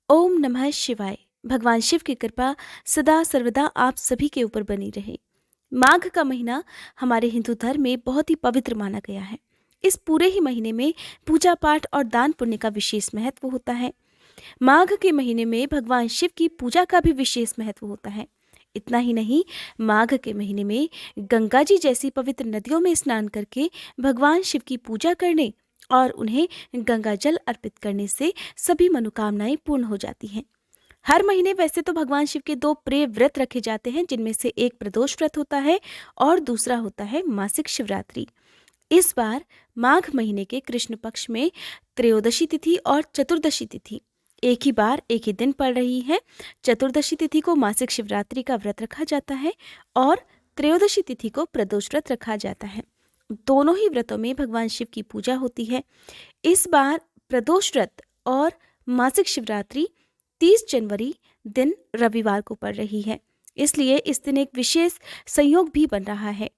ओम नमः शिवाय। भगवान शिव की कृपा सदा सर्वदा आप सभी के ऊपर बनी रहे। माघ का महीना हमारे हिंदू धर्म में बहुत ही पवित्र माना गया है। इस पूरे ही महीने में पूजा पाठ और दान पुण्य का विशेष महत्व होता है। माघ के महीने में भगवान शिव की पूजा का भी विशेष महत्व होता है। इतना ही नहीं, माघ के महीने में गंगा जी जैसी पवित्र नदियों में स्नान करके भगवान शिव की पूजा करने और उन्हें गंगा जल अर्पित करने से सभी मनोकामनाएं पूर्ण हो जाती हैं। हर महीने वैसे तो भगवान शिव के दो प्रिय व्रत रखे जाते हैं, जिनमें से एक प्रदोष व्रत होता है और दूसरा होता है मासिक शिवरात्रि। इस बार माघ महीने के कृष्ण पक्ष में त्रयोदशी तिथि और चतुर्दशी तिथि एक ही बार एक ही दिन पड़ रही है। चतुर्दशी तिथि को मासिक शिवरात्रि का व्रत रखा जाता है और त्रयोदशी तिथि को प्रदोष व्रत रखा जाता है। दोनों ही व्रतों में भगवान शिव की पूजा होती है। इस बार प्रदोष व्रत और मासिक शिवरात्रि 30 जनवरी दिन रविवार को पड़ रही है, इसलिए इस दिन एक विशेष संयोग भी बन रहा है।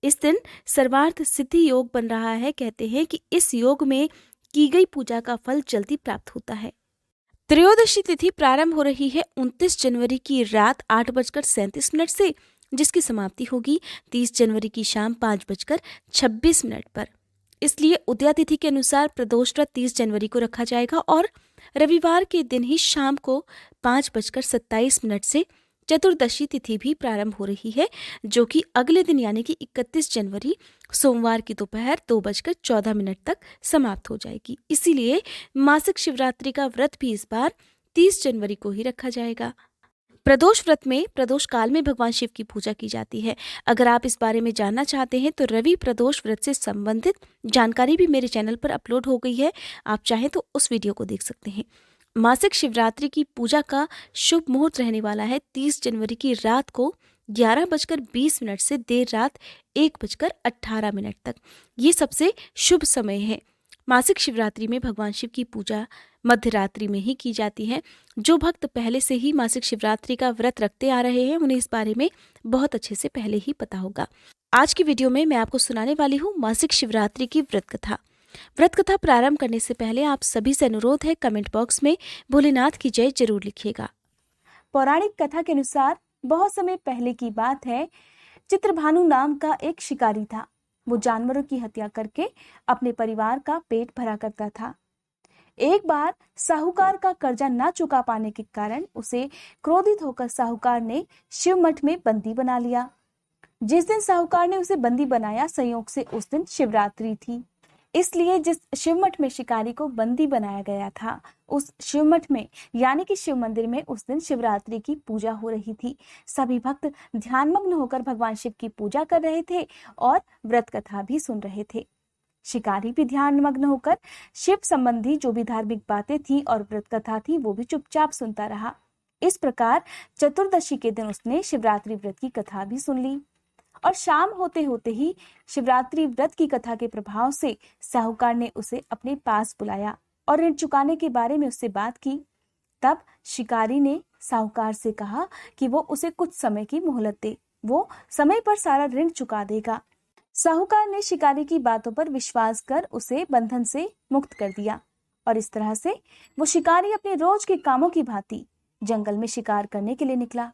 इस दिन सर्वार्थ सिद्धि योग बन रहा है। कहते हैं कि इस योग में की गई पूजा का फल जल्दी प्राप्त होता है। त्रयोदशी तिथि प्रारंभ हो रही है 29 जनवरी की रात 8:37 से, जिसकी समाप्ति होगी 30 जनवरी की शाम 5:26 पर। इसलिए उदया तिथि के अनुसार प्रदोष व्रत 30 जनवरी को रखा जाएगा और रविवार के दिन ही शाम को 5:27 से चतुर्दशी तिथि भी प्रारंभ हो रही है, जो कि अगले दिन यानी कि 31 जनवरी सोमवार की दोपहर 2:14 तक समाप्त हो जाएगी। इसीलिए मासिक शिवरात्रि का व्रत भी इस बार 30 जनवरी को ही रखा जाएगा। प्रदोष व्रत में प्रदोष काल में भगवान शिव की पूजा की जाती है। अगर आप इस बारे में जानना चाहते हैं तो रवि प्रदोष व्रत से संबंधित जानकारी भी मेरे चैनल पर अपलोड हो गई है, आप चाहें तो उस वीडियो को देख सकते हैं। मासिक शिवरात्रि की पूजा का शुभ मुहूर्त रहने वाला है 30 जनवरी की रात को 11:20 से देर रात 1:18 तक। ये सबसे शुभ समय है। मासिक शिवरात्रि में भगवान शिव की पूजा मध्य रात्रि में ही की जाती है। जो भक्त पहले से ही मासिक शिवरात्रि का व्रत रखते आ रहे हैं, उन्हें इस बारे में बहुत अच्छे से पहले ही पता होगा। आज की वीडियो में मैं आपको सुनाने वाली हूँ मासिक शिवरात्रि की व्रत कथा। व्रत कथा प्रारंभ करने से पहले आप सभी से अनुरोध है, कमेंट बॉक्स में भोलेनाथ की जय जरूर लिखिएगा। पौराणिक कथा के अनुसार बहुत समय पहले की बात है। चित्रभानु नाम का एक शिकारी था। वो जानवरों की हत्या करके अपने परिवार का पेट भरा करता था। एक बार साहूकार का कर्जा न चुका पाने के कारण उसे क्रोधित होकर साहूकार ने शिव मठ में बंदी बना लिया। जिस दिन साहूकार ने उसे बंदी बनाया, संयोग से उस दिन शिवरात्रि थी। इसलिए जिस शिव मठ में शिकारी को बंदी बनाया गया था, उस शिव मठ में यानी कि शिव मंदिर में उस दिन शिवरात्रि की पूजा हो रही थी। सभी भक्त ध्यानमग्न होकर भगवान शिव की पूजा कर रहे थे और व्रत कथा भी सुन रहे थे। शिकारी भी ध्यानमग्न होकर शिव संबंधी जो भी धार्मिक बातें थी और व्रत कथा थी, वो भी चुपचाप सुनता रहा। इस प्रकार चतुर्दशी के दिन उसने शिवरात्रि व्रत की कथा भी सुन ली और शाम होते होते ही शिवरात्रि व्रत की कथा के प्रभाव से साहूकार ने उसे अपने पास बुलाया और ऋण चुकाने के बारे में उससे बात की। तब शिकारी ने साहूकार से कहा कि वो उसे कुछ समय की मोहलत दे, वो समय पर सारा ऋण चुका देगा। साहूकार ने शिकारी की बातों पर विश्वास कर उसे बंधन से मुक्त कर दिया और इस तरह से वो शिकारी अपने रोज के कामों की भांति जंगल में शिकार करने के लिए निकला।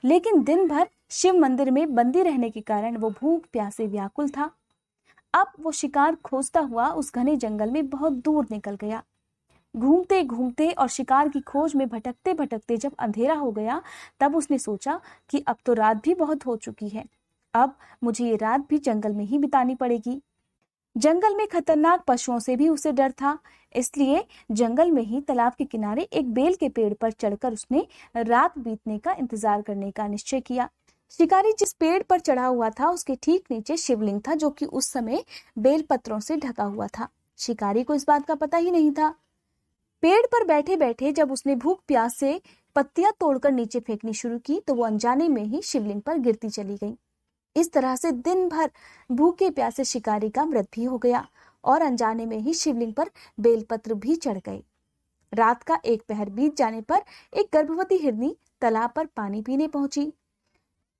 लेकिन दिन भर शिव मंदिर में बंदी रहने के कारण वो भूख प्यासे व्याकुल था। अब वो शिकार खोजता हुआ उस घने जंगल में बहुत दूर निकल गया। घूमते घूमते और शिकार की खोज में भटकते भटकते जब अंधेरा हो गया, तब उसने सोचा कि अब तो रात भी बहुत हो चुकी है, अब मुझे ये रात भी जंगल में ही बितानी पड़ेगी। जंगल में खतरनाक पशुओं से भी उसे डर था, इसलिए जंगल में ही तालाब के किनारे एक बेल के पेड़ पर चढ़कर उसने रात बीतने का इंतजार करने का निश्चय किया। शिकारी जिस पेड़ पर चढ़ा हुआ था, उसके ठीक नीचे शिवलिंग था, जो कि उस समय बेल पत्रों से ढका हुआ था। शिकारी को इस बात का पता ही नहीं था। पेड़ पर बैठे बैठे जब उसने भूख प्यास से पत्तियां तोड़कर नीचे फेंकनी शुरू की, तो वो अनजाने में ही शिवलिंग पर गिरती चली गई। इस तरह से दिन भर भूखे प्यासे शिकारी का व्रत भी हो गया और अनजाने में ही शिवलिंग पर बेलपत्र भी चढ़ गए। रात का एक पहर बीत जाने पर एक गर्भवती हिरनी तालाब पर पानी पीने पहुंची।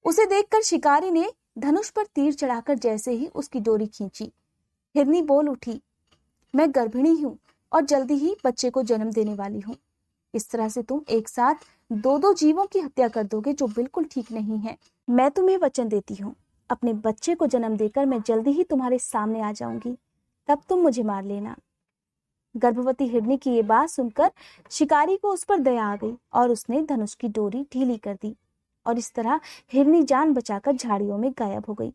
उसे देखकर शिकारी ने धनुष पर तीर चढ़ाकर जैसे ही उसकी डोरी खींची, हिरनी बोल उठी, मैं गर्भिणी हूं और जल्दी ही बच्चे को जन्म देने वाली हूं। इस तरह से तुम एक साथ दो दो जीवों की हत्या कर दोगे, जो बिल्कुल ठीक नहीं है। मैं तुम्हें वचन देती हूँ, अपने बच्चे को जन्म देकर मैं जल्दी ही तुम्हारे सामने आ जाऊंगी, तब तुम मुझे मार लेना। गर्भवती हिरनी की ये बात सुनकर शिकारी को उस पर दया आ गई और उसने धनुष की डोरी ढीली कर दी और इस तरह हिरनी जान बचाकर झाड़ियों में गायब हो गई।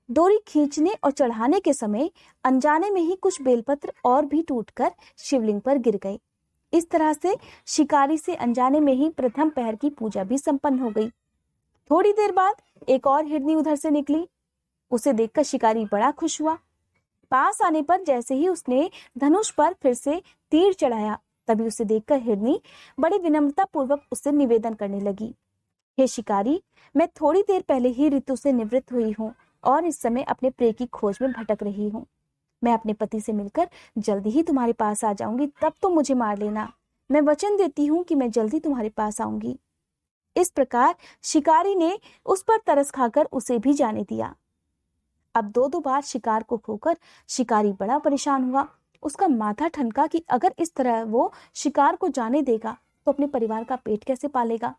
डोरी खींचने और चढ़ाने के समय अनजाने में ही कुछ बेलपत्र और भी टूटकर शिवलिंग पर गिर गए। इस तरह से शिकारी से अनजाने में ही प्रथम पहर की पूजा भी संपन्न हो गई। थोड़ी देर बाद एक और हिरनी उधर से निकली। उसे देखकर शिकारी बड़ा खुश हुआ। पास आने पर जैसे ही उसने धनुष पर फिर से तीर चढ़ाया, तभी उसे देखकर हिरनी बड़ी विनम्रता पूर्वक उससे निवेदन करने लगी, हे शिकारी, मैं थोड़ी देर पहले ही ऋतु से निवृत्त हुई हूँ और इस समय अपने प्रिय की खोज में भटक रही हूँ। मैं अपने पति से मिलकर जल्दी ही तुम्हारे पास आ जाऊंगी, तब तुम मुझे मार लेना। मैं वचन देती हूँ कि मैं जल्दी तुम्हारे पास आऊंगी। इस प्रकार शिकारी ने उस पर तरस खाकर उसे भी जाने दिया। अब दो दो बार शिकार को खोकर शिकारी बड़ा परेशान हुआ। उसका माथा ठनका कि अगर इस तरह वो शिकार को जाने देगा तो अपने परिवार का पेट कैसे पालेगा।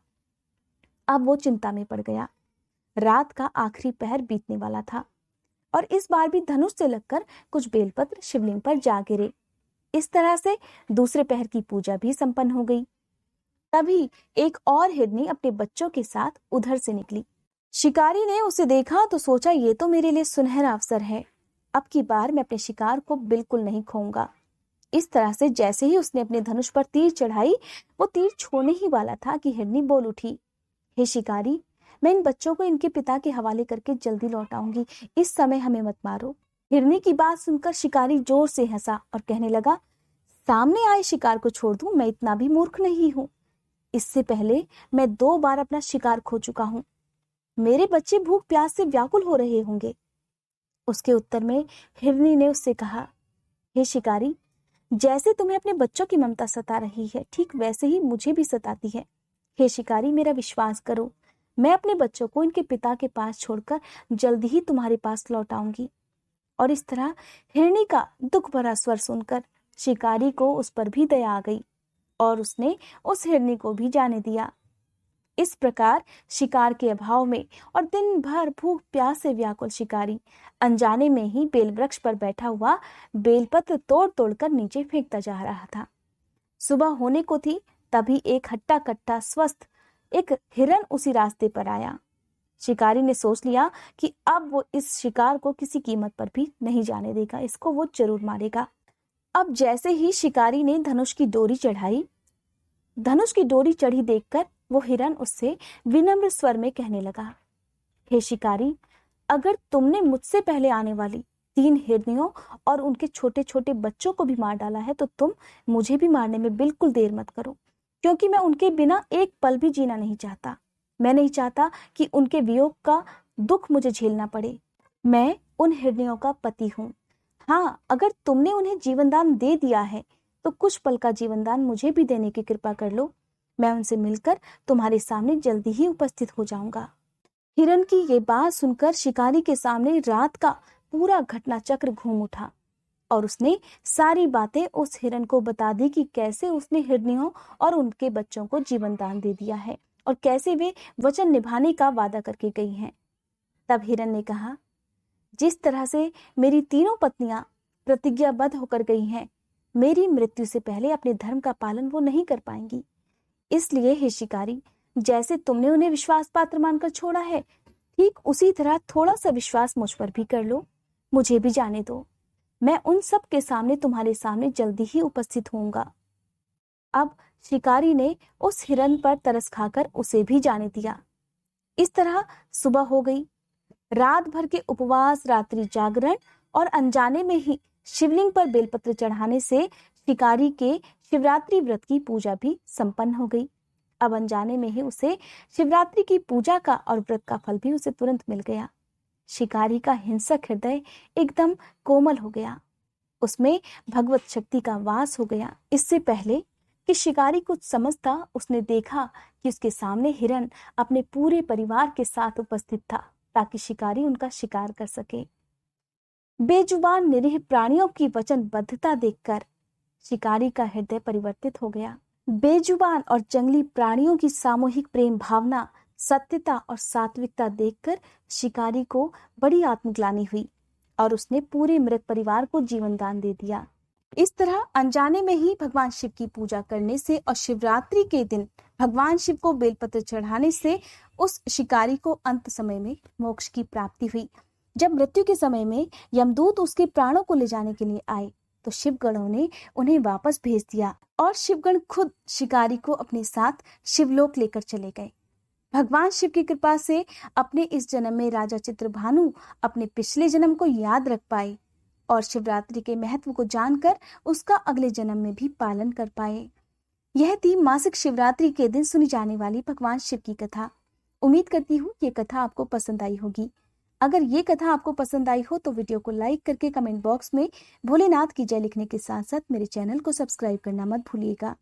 अब वो चिंता में पड़ गया। रात का आखिरी पहर बीतने वाला था और इस बार भी धनुष से लगकर कुछ बेलपत्र शिवलिंग पर जा गिरे। इस तरह से दूसरे पहर की पूजा भी संपन्न हो गई। तभी एक और हिरनी अपने बच्चों के साथ उधर से निकली। शिकारी ने उसे देखा तो सोचा, ये तो मेरे लिए सुनहरा अवसर है। अब की बार मैं अपने शिकार को बिल्कुल नहीं खोऊंगा। इस तरह से जैसे ही उसने अपने धनुष पर तीर चढ़ाई, वो तीर छोड़ने ही वाला था कि हिरनी बोल उठी, हे शिकारी, मैं इन बच्चों को इनके पिता के हवाले करके जल्दी लौट आऊंगी, इस समय हमें मत मारो। हिरनी की बात सुनकर शिकारी जोर से हंसा और कहने लगा, सामने आए शिकार को छोड़ दूं, मैं इतना भी मूर्ख नहीं हूं। इससे पहले मैं 2 बार अपना शिकार खो चुका हूं। मेरे बच्चे भूख प्यास से व्याकुल हो रहे होंगे। उसके उत्तर में हिरनी ने उससे कहा, हे शिकारी, जैसे तुम्हें अपने बच्चों की ममता सता रही है, ठीक वैसे ही मुझे भी सताती है। हे शिकारी, मेरा विश्वास करो, मैं अपने बच्चों को इनके पिता के पास छोड़कर जल्दी ही तुम्हारे पास लौट आऊंगी। और इस तरह हिरनी का दुख भरा स्वर सुनकर शिकारी को उस पर भी दया आ गई और उसने उस हिरनी को भी जाने दिया। इस प्रकार शिकार के अभाव में और दिन भर भूख प्यास से व्याकुल शिकारी अनजाने में ही बेल वृक्ष पर बैठा हुआ बेलपत्र तोड़ तोड़कर नीचे फेंकता जा रहा था। सुबह होने को थी, तभी एक हट्टा कट्टा स्वस्थ एक हिरन उसी रास्ते पर आया। शिकारी ने सोच लिया कि अब वो इस शिकार को किसी कीमत पर भी नहीं जाने देगा, इसको वो जरूर मारेगा। अब जैसे ही शिकारी ने धनुष की डोरी चढ़ाई, धनुष की डोरी चढ़ी देखकर वो हिरन उससे विनम्र स्वर में कहने लगा, हे शिकारी, अगर तुमने मुझसे पहले आने वाली 3 हिरनियों और उनके छोटे छोटे बच्चों को भी मार डाला है, तो तुम मुझे भी मारने में बिल्कुल देर मत करो, क्योंकि मैं उनके बिना एक पल भी जीना नहीं चाहता। मैं नहीं चाहता कि उनके वियोग का दुख मुझे झेलना पड़े। मैं उन हिरनियों का पति हूँ। हाँ, अगर तुमने उन्हें जीवनदान दे दिया है तो कुछ पल का जीवनदान मुझे भी देने की कृपा कर लो। मैं उनसे मिलकर तुम्हारे सामने जल्दी ही उपस्थित हो जाऊंगा। हिरन की ये बात सुनकर शिकारी के सामने रात का पूरा घटना चक्र घूम उठा और उसने सारी बातें उस हिरन को बता दी कि कैसे उसने हिरनियों और उनके बच्चों को जीवन दान दे दिया है और कैसे वे वचन निभाने का वादा करके गई हैं। तब हिरन ने कहा, जिस तरह से मेरी तीनों पत्नियां प्रतिज्ञाबद्ध होकर गई हैं, मेरी मृत्यु से पहले अपने धर्म का पालन वो नहीं कर पाएंगी। इसलिए हे शिकारी, जैसे तुमने उन्हें विश्वास पात्र मानकर छोड़ा है, ठीक उसी तरह थोड़ा सा विश्वास मुझ पर भी कर लो। मुझे भी जाने दो। मैं उन सब के सामने तुम्हारे सामने जल्दी ही उपस्थित होऊंगा। अब शिकारी ने उस हिरन पर तरस खाकर उसे भी जाने दिया। इस तरह सुबह हो गई। रात भर के उपवास, रात्रि जागरण और अनजाने में ही शिवलिंग पर बेलपत्र चढ़ाने से शिकारी के शिवरात्रि व्रत की पूजा भी संपन्न हो गई। अब अनजाने में ही उसे शिवरात्रि की पूजा का और व्रत का फल भी उसे तुरंत मिल गया। शिकारी का हिंसक हृदय एकदम कोमल हो गया, उसमें भगवत शक्ति का वास हो गया। इससे पहले कि शिकारी कुछ समझता, उसने देखा कि उसके सामने हिरन अपने पूरे परिवार के साथ उपस्थित था ताकि शिकारी उनका शिकार कर सके। बेजुबान निरीह प्राणियों की वचनबद्धता देखकर शिकारी का हृदय परिवर्तित हो गया बेजुबान और जंगली प्राणियों की सामूहिक प्रेम भावना, सत्यता और सात्विकता देखकर शिकारी को बड़ी आत्मग्लानि हुई और उसने पूरे मृग परिवार को जीवन दान दे दिया। इस तरह अनजाने में ही भगवान शिव की पूजा करने से और शिवरात्रि के दिन भगवान शिव को बेलपत्र चढ़ाने से उस शिकारी को अंत समय में मोक्ष की प्राप्ति हुई। जब मृत्यु के समय में यमदूत उसके प्राणों को ले जाने के लिए आए तो शिवगणों ने उन्हें वापस भेज दिया और शिवगण खुद शिकारी को अपने साथ शिवलोक लेकर चले गए। भगवान शिव की कृपा से अपने इस जन्म में राजा चित्रभानु अपने पिछले जन्म को याद रख पाए और शिवरात्रि के महत्व को जानकर उसका अगले जन्म में भी पालन कर पाए। यह थी मासिक शिवरात्रि के दिन सुनी जाने वाली भगवान शिव की कथा। उम्मीद करती हूँ ये कथा आपको पसंद आई होगी। अगर ये कथा आपको पसंद आई हो तो वीडियो को लाइक करके कमेंट बॉक्स में भोलेनाथ की जय लिखने के साथ साथ मेरे चैनल को सब्सक्राइब करना मत भूलिएगा।